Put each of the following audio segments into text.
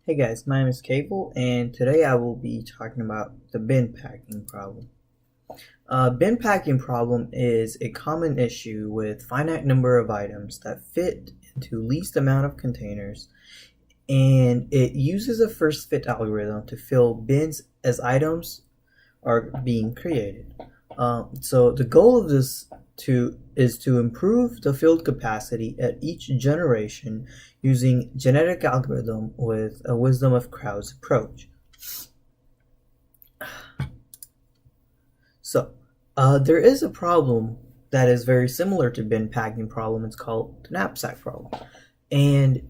Hey guys, my name is Cable, and today I will be talking about the bin packing problem. Bin packing problem is a common issue with finite number of items that fit into least amount of containers, and it uses a first fit algorithm to fill bins as items are being created. So the goal of this is to improve the field capacity at each generation using genetic algorithm with a wisdom of crowds approach. So there is a problem that is very similar to bin packing problem. It's called the knapsack problem. And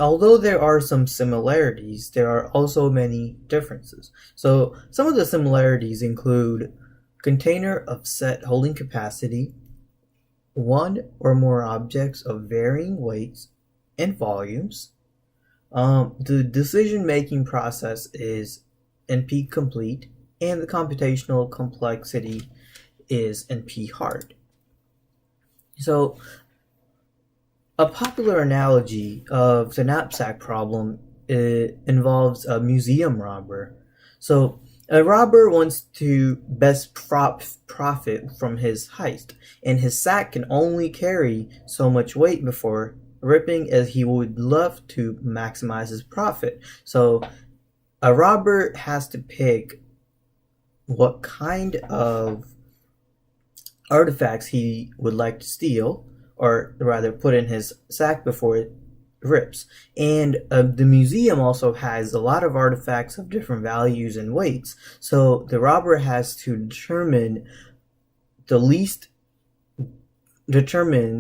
although there are some similarities, there are also many differences. So some of the similarities include container of set holding capacity, one or more objects of varying weights and volumes. The decision-making process is NP complete, and the computational complexity is NP hard. So a popular analogy of the knapsack problem involves a museum robber. So a robber wants to best profit from his heist, and his sack can only carry so much weight before ripping, as he would love to maximize his profit. So a robber has to pick what kind of artifacts he would like to steal, or rather put in his sack before it rips. And the museum also has a lot of artifacts of different values and weights, so the robber has to determine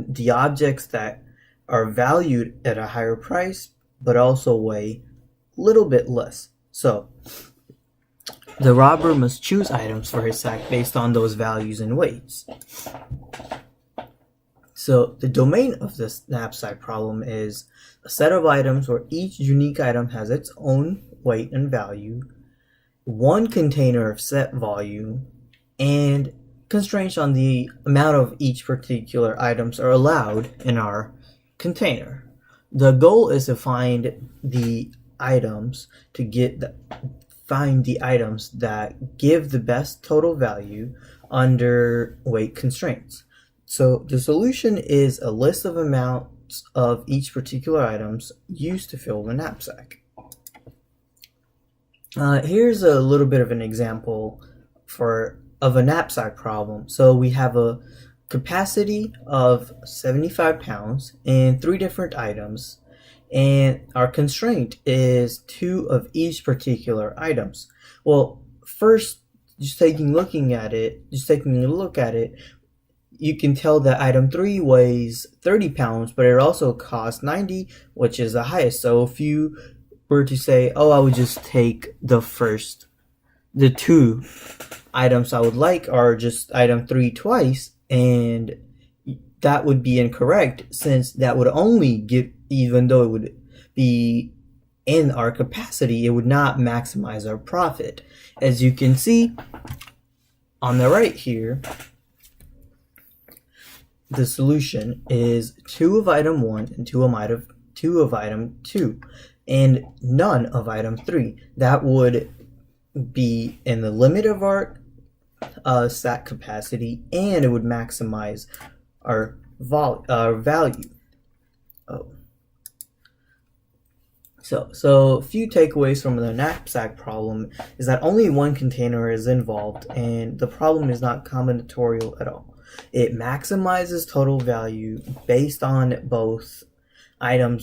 the objects that are valued at a higher price but also weigh a little bit less. So the robber must choose items for his sack based on those values and weights. So the domain of this knapsack problem is a set of items where each unique item has its own weight and value, one container of set volume, and constraints on the amount of each particular items are allowed in our container. The goal is to find the items that give the best total value under weight constraints. So the solution is a list of amounts of each particular items used to fill the knapsack. Here's a little bit of an example of a knapsack problem. So we have a capacity of 75 pounds and 3 different items, and our constraint is 2 of each particular items. Well, first, just taking a look at it, you can tell that item 3 weighs 30 pounds, but it also costs 90, which is the highest. So if you were to say, oh, I would just take the 2 items I would like are just item 3 twice, and that would be incorrect, since that would only give, even though it would be in our capacity, it would not maximize our profit. As you can see on the right here, the solution is 2 of item 1 and 2 of item 2, and none of item 3. That would be in the limit of our sack capacity, and it would maximize our value. So a few takeaways from the knapsack problem is that only one container is involved, and the problem is not combinatorial at all. It maximizes total value based on both item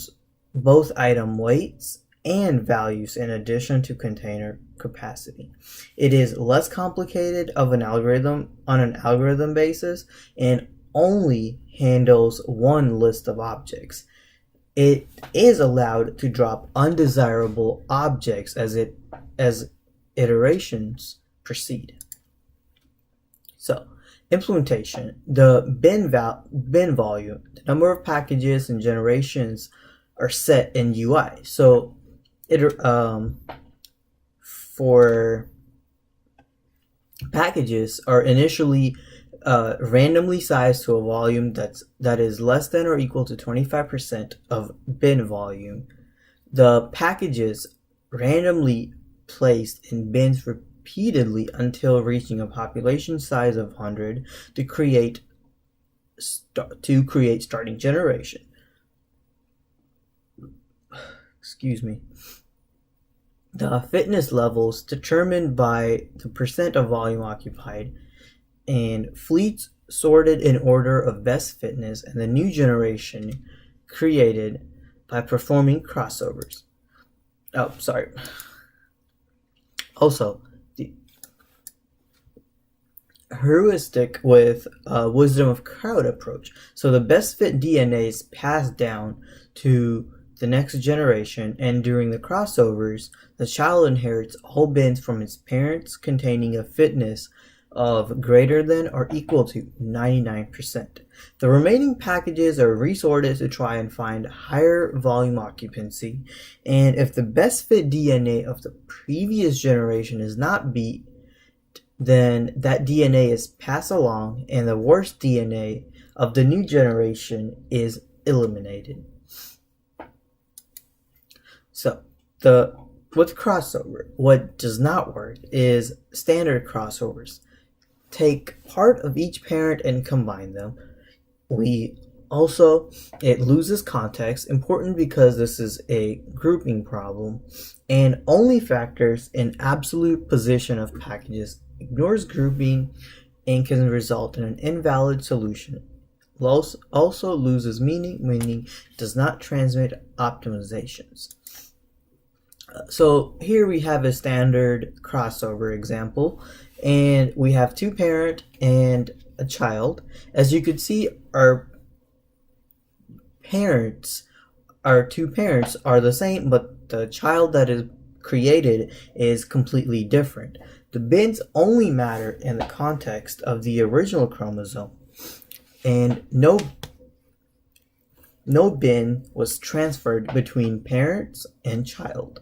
weights and values in addition to container capacity. It is less complicated on an algorithm basis, and only handles one list of objects. It is allowed to drop undesirable objects as iterations proceed. So, implementation: the bin volume, the number of packages and generations are set in UI. So for packages are initially randomly sized to a volume that is less than or equal to 25% of bin volume. The packages randomly placed in bins repeatedly until reaching a population size of 100 to create starting generation. Excuse me. The fitness levels determined by the percent of volume occupied and fleets sorted in order of best fitness and the new generation created by performing crossovers. Oh, sorry. Also, the heuristic with wisdom of crowd approach. So the best fit DNA is passed down to the next generation, and during the crossovers, the child inherits all bins from its parents containing a fitness of greater than or equal to 99%. The remaining packages are resorted to try and find higher volume occupancy, and if the best fit DNA of the previous generation is not beat, then that DNA is passed along and the worst DNA of the new generation is eliminated. So, with crossover, what does not work is standard crossovers. Take part of each parent and combine them. It loses context, important because this is a grouping problem, and only factors in absolute position of packages, ignores grouping, and can result in an invalid solution. Also loses meaning does not transmit optimizations. So here we have a standard crossover example, and we have two parent and a child. As you could see, our two parents are the same, but the child that is created is completely different. The bins only matter in the context of the original chromosome, and no bin was transferred between parents and child.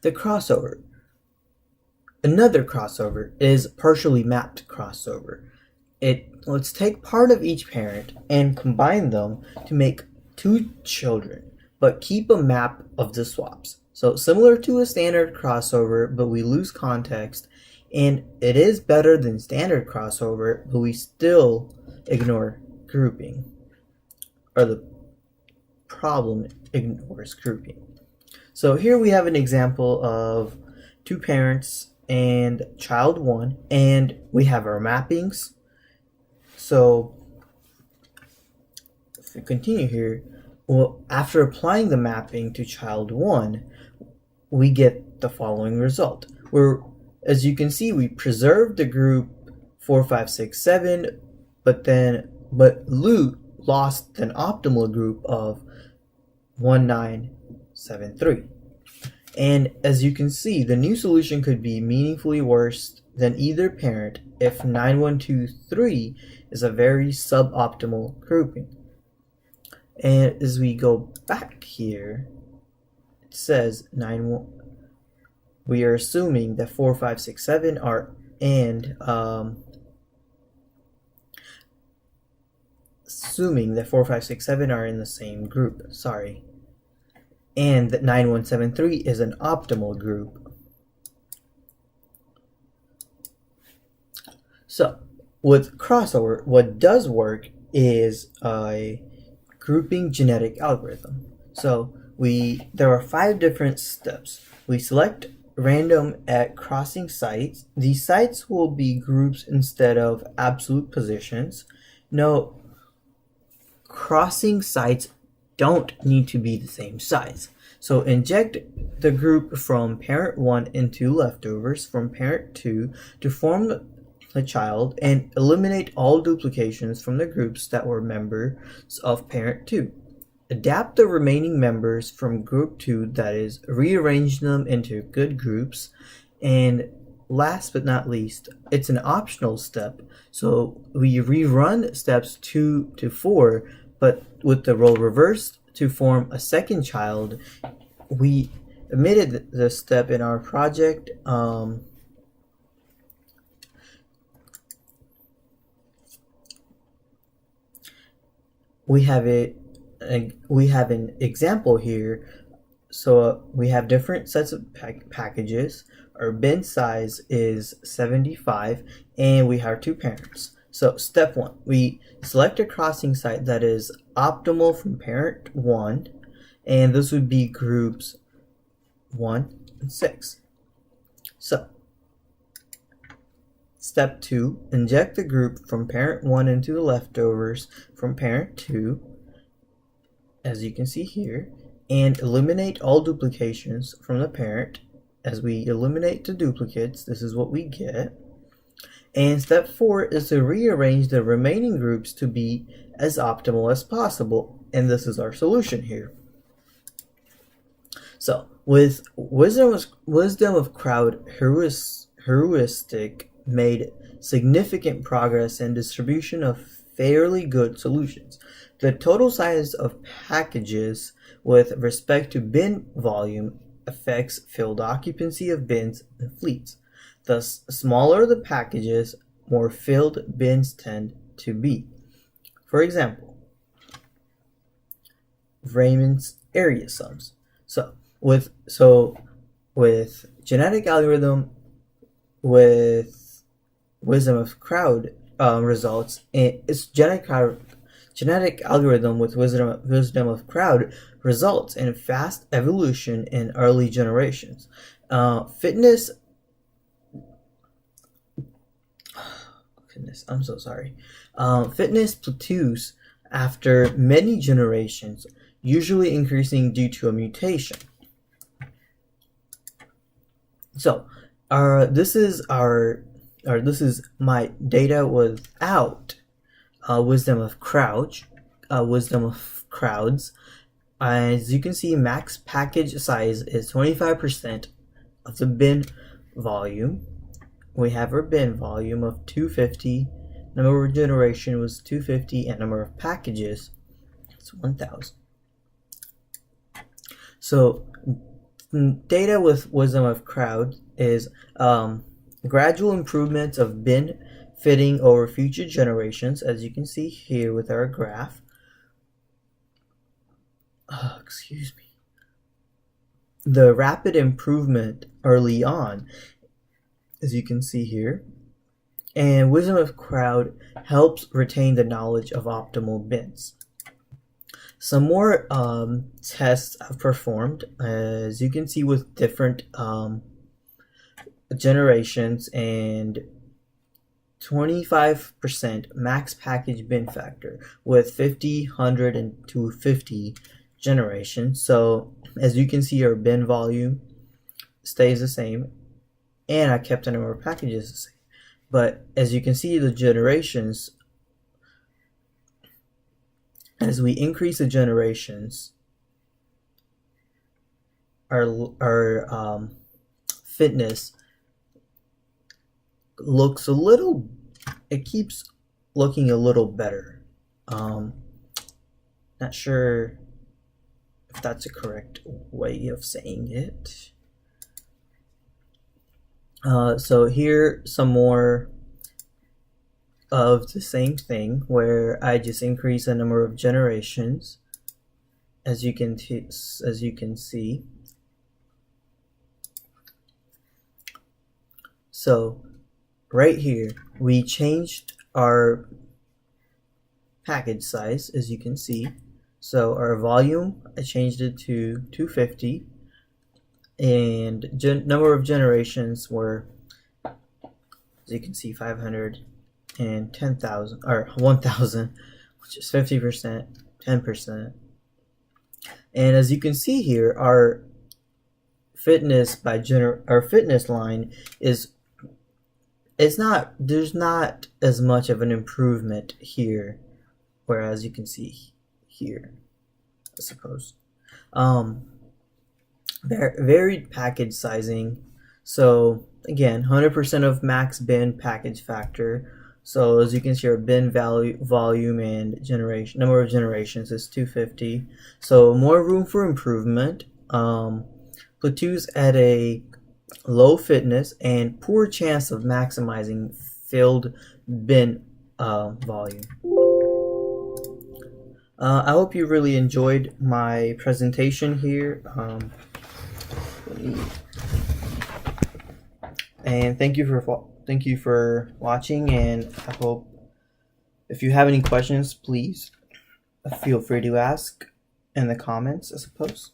The crossover. Another crossover is partially mapped crossover. Let's take part of each parent and combine them to make two children, but keep a map of the swaps. So similar to a standard crossover, but we lose context, and it is better than standard crossover, but we still ignore grouping, or the problem ignores grouping. So here we have an example of two parents and child 1, and we have our mappings. So if we continue here, well, after applying the mapping to child 1, we get the following result. As you can see, we preserved the group 4, 5, 6, 7, but lost an optimal group of 1, 9, 7, 3. And as you can see, the new solution could be meaningfully worse than either parent if 9, 1, 2, 3 is a very suboptimal grouping. And as we go back here, it says 9, 1. We are assuming that 4, 5, 6, 7 are assuming that 4, 5, 6, 7 are in the same group. Sorry. And that 9173 is an optimal group. So, with crossover, what does work is a grouping genetic algorithm. So, there are 5 different steps. We select random at crossing sites. These sites will be groups instead of absolute positions. No, crossing sites don't need to be the same size. So inject the group from parent 1 into leftovers from parent 2 to form the child, and eliminate all duplications from the groups that were members of parent 2. Adapt the remaining members from group 2, that is, rearrange them into good groups. And last but not least, it's an optional step, so we rerun steps 2 to 4, but with the role reversed to form a second child. We omitted the step in our project. We have an example here. we have different sets of packages. Our bin size is 75, and we have two parents. So step 1, we select a crossing site that is optimal from parent 1, and this would be groups 1 and 6. So step 2, inject the group from parent 1 into the leftovers from parent 2, as you can see here, and eliminate all duplications from the parent. As we eliminate the duplicates, this is what we get. And step 4 is to rearrange the remaining groups to be as optimal as possible, and this is our solution here. So with wisdom of crowd heuristic made significant progress in distribution of fairly good solutions. The total size of packages with respect to bin volume affects filled occupancy of bins and fleets. Thus, smaller the packages, more filled bins tend to be. For example, Raymond's area sums. So with genetic algorithm with wisdom of crowd results, it's genetic algorithm with wisdom of crowd results in fast evolution in early generations. Fitness plateaus after many generations, usually increasing due to a mutation. So, this is my data without wisdom of crowds. As you can see, max package size is 25% of the bin volume. We have our bin volume of 250, number of generation was 250, and number of packages is 1,000. So data with wisdom of crowd is gradual improvements of bin fitting over future generations, as you can see here with our graph. The rapid improvement early on, as you can see here, and wisdom of crowd helps retain the knowledge of optimal bins. Some more tests I've performed, as you can see, with different generations, and 25% max package bin factor with 50, 100, and 250 generations. So as you can see, our bin volume stays the same, and I kept the number of packages the same. But as you can see, the generations, as we increase the generations, our fitness looks it keeps looking a little better. Not sure if that's a correct way of saying it. So here some more of the same thing, where I just increase the number of generations, as you can see. So right here we changed our package size, as you can see. So our volume, I changed it to 250, and number of generations were, as you can see, 500 and 10,000, or 1,000, which is 50%, 10%. And as you can see here, our fitness line there's not as much of an improvement here, whereas you can see here, I suppose. Varied package sizing. So again, 100% of max bin package factor. So as you can see, our bin volume and number of generations is 250. So more room for improvement. Plateaus at a low fitness and poor chance of maximizing filled bin volume. I hope you really enjoyed my presentation here. And thank you for watching. And I hope if you have any questions, please feel free to ask in the comments, I suppose.